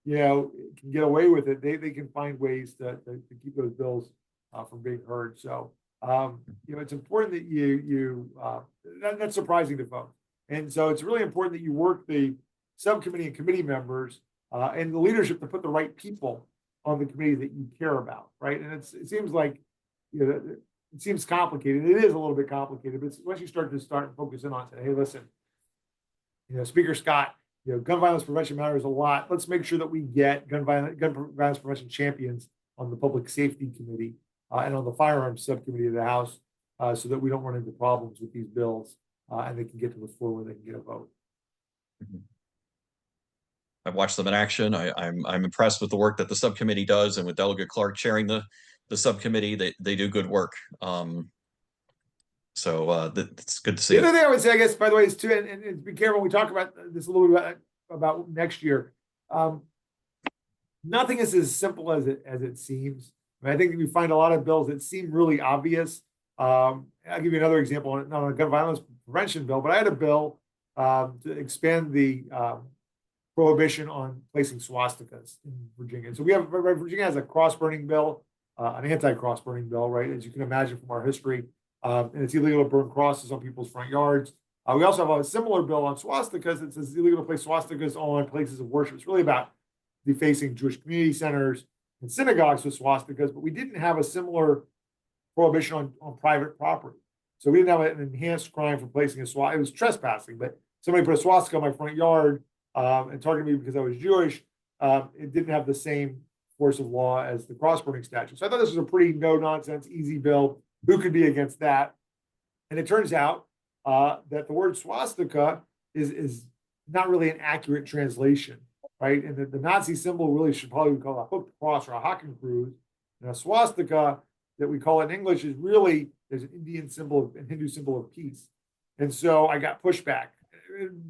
[SPEAKER 2] can get away with it, they can find ways to keep those bills from being heard. So, it's important that that's surprising to folks. And so it's really important that you work the subcommittee and committee members and the leadership to put the right people on the committee that you care about, right? And it seems like, it seems complicated. It is a little bit complicated, but once you start focusing on it, say, hey, listen, Speaker Scott, gun violence prevention matters a lot. Let's make sure that we get gun violence prevention champions on the Public Safety Committee and on the Firearms Subcommittee of the House, so that we don't run into problems with these bills and they can get to the floor where they can get a vote.
[SPEAKER 1] Mm-hmm. I've watched them in action. I'm impressed with the work that the subcommittee does, and with Delegate Clark chairing the subcommittee, they do good work. So it's good to see.
[SPEAKER 2] The other thing I would say, I guess, by the way, is too, and be careful when we talk about this a little bit about next year. Nothing is as simple as it seems. I think we find a lot of bills that seem really obvious. I'll give you another example, not on a gun violence prevention bill, but I had a bill to expand the prohibition on placing swastikas in Virginia. So Virginia has a cross burning bill, an anti-cross burning bill, right? As you can imagine from our history. And it's illegal to burn crosses on people's front yards. We also have a similar bill on swastikas that says it's illegal to place swastikas on places of worship. It's really about defacing Jewish community centers and synagogues with swastikas, but we didn't have a similar prohibition on private property. So we didn't have an enhanced crime for placing a swastika. It was trespassing, but somebody put a swastika on my front yard and targeted me because I was Jewish. It didn't have the same force of law as the cross burning statute. So I thought this was a pretty no-nonsense, easy bill. Who could be against that? And it turns out that the word swastika is not really an accurate translation, right? And the Nazi symbol really should probably be called a hooked cross or a Hakenkreuz. And a swastika that we call it in English is really, there's an Indian symbol and Hindu symbol of peace. And so I got pushback,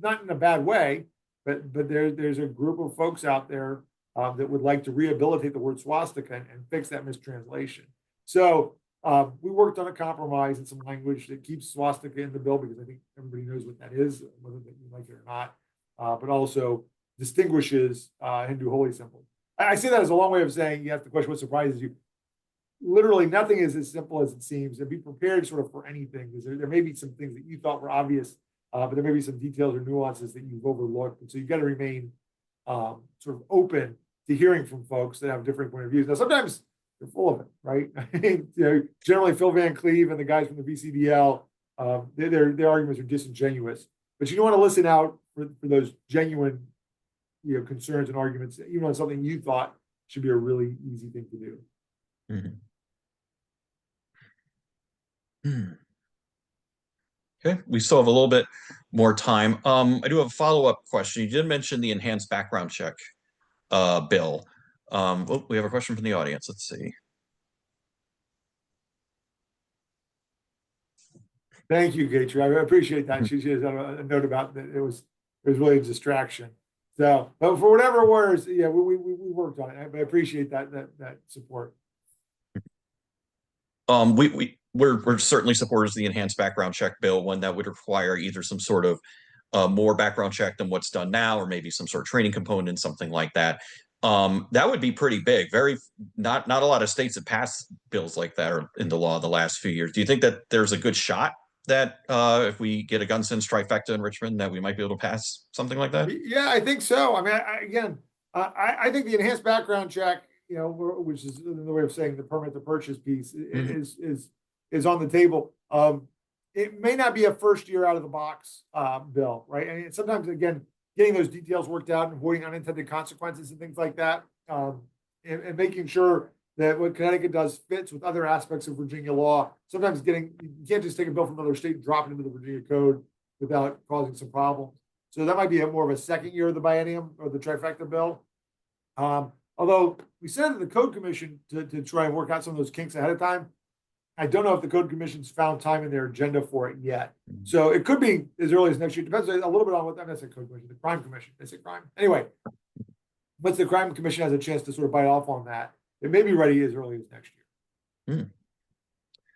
[SPEAKER 2] not in a bad way, but there's a group of folks out there that would like to rehabilitate the word swastika and fix that mistranslation. So we worked on a compromise and some language that keeps swastika in the bill because I think everybody knows what that is, whether you like it or not, but also distinguishes Hindu holy symbols. I say that as a long way of saying you ask the question, what surprises you? Literally nothing is as simple as it seems, and be prepared sort of for anything, because there may be some things that you thought were obvious, but there may be some details or nuances that you've overlooked. And so you've got to remain sort of open to hearing from folks that have different point of views. Now, sometimes they're full of it, right? Generally Phil Van Cleve and the guys from the VCDL, their arguments are disingenuous, but you don't want to listen out for those genuine, concerns and arguments, even on something you thought should be a really easy thing to do.
[SPEAKER 1] Mm-hmm. Okay, we still have a little bit more time. I do have a follow-up question. You did mention the enhanced background check bill. We have a question from the audience. Let's see.
[SPEAKER 2] Thank you, Gatry. I appreciate that. She just had a note about that. It was really a distraction. So, but for whatever it was, yeah, we worked on it. I appreciate that support.
[SPEAKER 1] We're certainly supporters of the enhanced background check bill, one that would require either some sort of more background check than what's done now, or maybe some sort of training component, something like that. That would be pretty big. Very not a lot of states have passed bills like that or into law the last few years. Do you think that there's a good shot that if we get a gun sense trifecta in Richmond, that we might be able to pass something like that?
[SPEAKER 2] Yeah, I think so. I mean, again, I think the enhanced background check, which is the way of saying the permit to purchase piece,
[SPEAKER 1] Mhm.
[SPEAKER 2] is on the table. It may not be a first year out of the box bill, right? And sometimes, again, getting those details worked out and avoiding unintended consequences and things like that, and making sure that what Connecticut does fits with other aspects of Virginia law. Sometimes you can't just take a bill from another state and drop it into the Virginia code without causing some problems. So that might be more of a second year of the biennium or the trifecta bill. Although we sent it to the Code Commission to try and work out some of those kinks ahead of time. I don't know if the Code Commission's found time in their agenda for it yet. So it could be as early as next year. Depends a little bit on what, I'm not saying Code Commission, the Crime Commission. They say crime. Anyway, once the Crime Commission has a chance to sort of bite off on that, it may be ready as early as next year.
[SPEAKER 1] Hmm.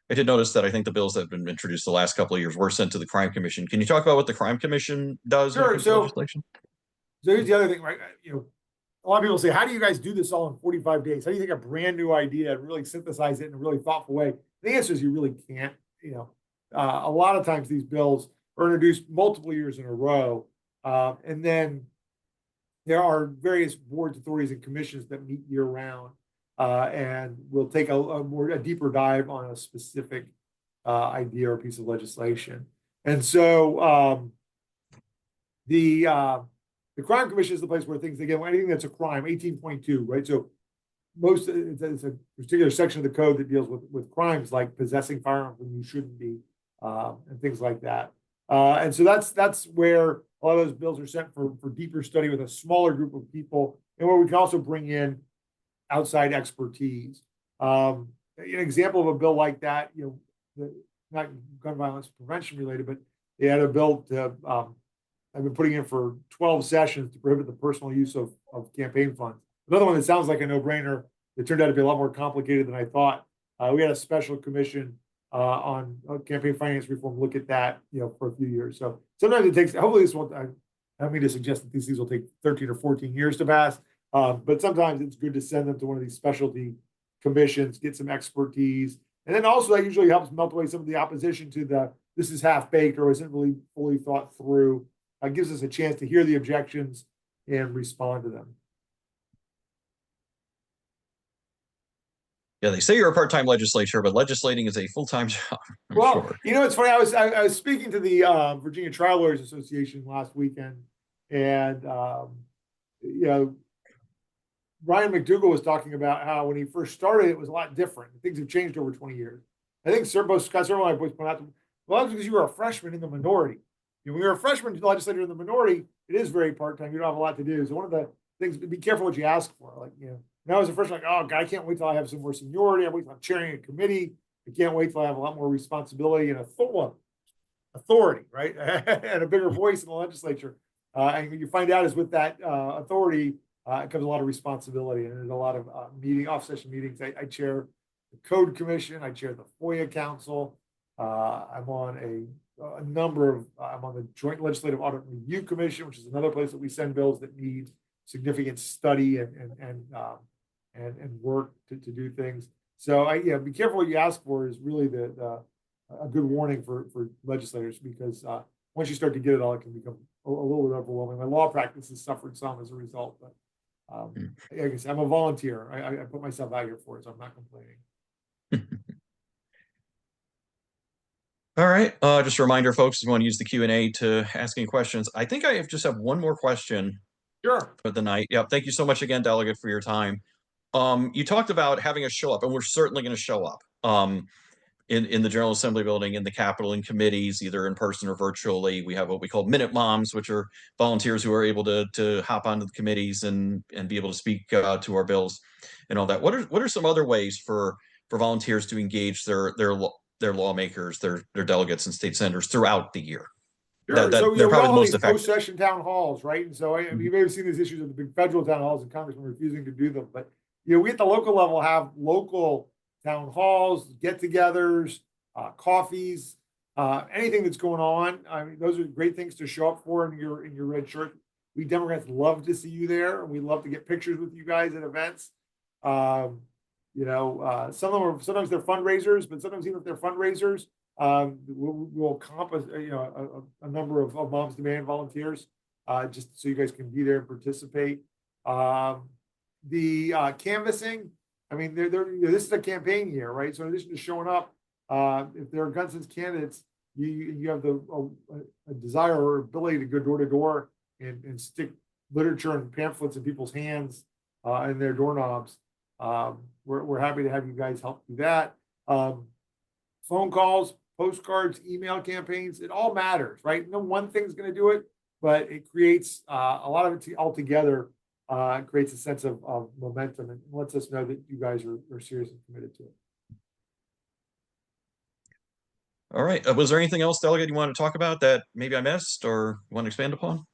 [SPEAKER 1] I did notice that I think the bills that have been introduced the last couple of years were sent to the Crime Commission. Can you talk about what the Crime Commission does when it
[SPEAKER 2] Sure.
[SPEAKER 1] comes to
[SPEAKER 2] So
[SPEAKER 1] legislation?
[SPEAKER 2] here's the other thing, right? A lot of people say, how do you guys do this all in 45 days? How do you take a brand new idea and really synthesize it in a really thoughtful way? The answer is you really can't. A lot of times these bills are introduced multiple years in a row. And then there are various boards, authorities, and commissions that meet year round. And we'll take a deeper dive on a specific idea or piece of legislation. And so the Crime Commission is the place where things, again, anything that's a crime, 18.2, right? So it's a particular section of the code that deals with crimes like possessing firearms when you shouldn't be, and things like that. And so that's where a lot of those bills are sent for deeper study with a smaller group of people, and where we can also bring in outside expertise. An example of a bill like that, not gun violence prevention related, but they had a bill to I've been putting in for 12 sessions to prohibit the personal use of campaign funds. Another one that sounds like a no-brainer, it turned out to be a lot more complicated than I thought. We had a special commission on campaign finance reform look at that, for a few years. So sometimes it takes, hopefully this won't, I don't mean to suggest that these will take 13 or 14 years to pass, but sometimes it's good to send them to one of these specialty commissions, get some expertise. And then also that usually helps melt away some of the opposition to this is half-baked or isn't really fully thought through. Gives us a chance to hear the objections and respond to them.
[SPEAKER 1] Yeah, they say you're a part-time legislature, but legislating is a full-time job, I'm
[SPEAKER 2] Well,
[SPEAKER 1] sure.
[SPEAKER 2] it's funny. I was speaking to the Virginia Trial Lawyers Association last weekend, and Ryan McDougall was talking about how when he first started, it was a lot different. Things have changed over 20 years. I think Scott Serbo and I both point out, well, that's because you were a freshman in the minority. When you're a freshman legislator in the minority, it is very part-time. You don't have a lot to do. So one of the things, be careful what you ask for. Like, now as a freshman, like, oh God, I can't wait till I have some more seniority. I wait till I'm chairing a committee. I can't wait till I have a lot more responsibility and authority, right? And a bigger voice in the legislature. And what you find out is with that authority, it comes a lot of responsibility, and there's a lot of off-session meetings. I chair the Code Commission. I chair the FOIA Council. I'm on I'm on the Joint Legislative Audit Review Commission, which is another place that we send bills that need significant study and work to do things. So be careful what you ask for is really a good warning for legislators, because once you start to get it all, it can become a little bit overwhelming. My law practice has suffered some as a result, but like I said, I'm a volunteer. I put myself out here for it, so I'm not complaining.
[SPEAKER 1] All right. Just a reminder, folks, if you want to use the Q&A to ask any questions. I think I just have one more question
[SPEAKER 2] Sure.
[SPEAKER 1] for the night. Yeah, thank you so much again, Delegate, for your time. You talked about having us show up, and we're certainly going to show up in the General Assembly building, in the Capitol, in committees, either in person or virtually. We have what we call Minute Moms, which are volunteers who are able to hop onto the committees and be able to speak to our bills and all that. What are some other ways for volunteers to engage their their lawmakers, their delegates and state senators throughout the year.
[SPEAKER 2] Sure.
[SPEAKER 1] That
[SPEAKER 2] So,
[SPEAKER 1] they're
[SPEAKER 2] we
[SPEAKER 1] probably
[SPEAKER 2] all
[SPEAKER 1] the
[SPEAKER 2] have
[SPEAKER 1] most
[SPEAKER 2] these
[SPEAKER 1] effective.
[SPEAKER 2] post-session town halls, right? And so, I mean, you may have seen these issues at the big federal town halls and congressmen refusing to do them. But, we at the local level have local town halls, get-togethers, coffees, anything that's going on. I mean, those are great things to show up for in your red shirt. We Democrats love to see you there, and we love to get pictures with you guys at events. Some of them are, sometimes they're fundraisers, but sometimes even if they're fundraisers, we'll comp a number of Moms Demand volunteers, just so you guys can be there and participate. The canvassing, I mean, this is a campaign year, right? So in addition to showing up, if there are gun sense candidates, you have a desire or ability to go door to door and stick literature and pamphlets in people's hands and their doorknobs. We're happy to have you guys help do that. Phone calls, postcards, email campaigns, it all matters, right? No one thing's going to do it, but it creates a lot of it all together, creates a sense of momentum and lets us know that you guys are serious and committed to it.
[SPEAKER 1] All right. Was there anything else, Delegate, you want to talk about that maybe I missed or want to expand upon?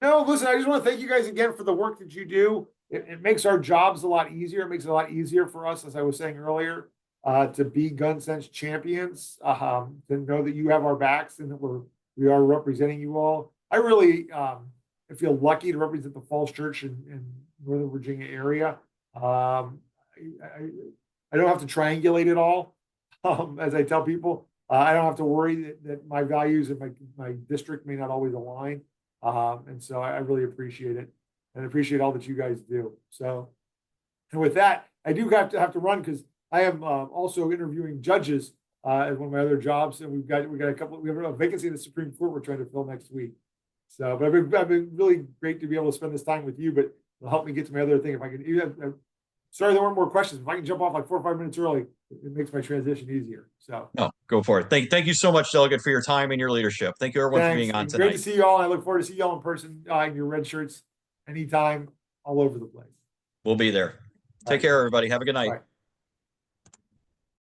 [SPEAKER 2] No, listen, I just want to thank you guys again for the work that you do. It makes our jobs a lot easier. It makes it a lot easier for us, as I was saying earlier, to be gun sense champions, to know that you have our backs and that we are representing you all. I really I feel lucky to represent the Falls Church in Northern Virginia area. I don't have to triangulate it all, as I tell people. I don't have to worry that my values and my district may not always align. And so I really appreciate it and appreciate all that you guys do. So, and with that, I do have to run because I am also interviewing judges as one of my other jobs, and we have a vacancy in the Supreme Court we're trying to fill next week. So, but I've been really great to be able to spend this time with you, but it'll help me get to my other thing. If I can, sorry, there weren't more questions. If I can jump off like 4 or 5 minutes early, it makes my transition easier. So,
[SPEAKER 1] No, go for it. Thank you so much, Delegate, for your time and your leadership. Thank you, everyone, for being on tonight.
[SPEAKER 2] Great to see you all. And I look forward to see you all in person in your red shirts anytime, all over the place.
[SPEAKER 1] We'll be there. Take care, everybody. Have a good night.
[SPEAKER 2] Bye.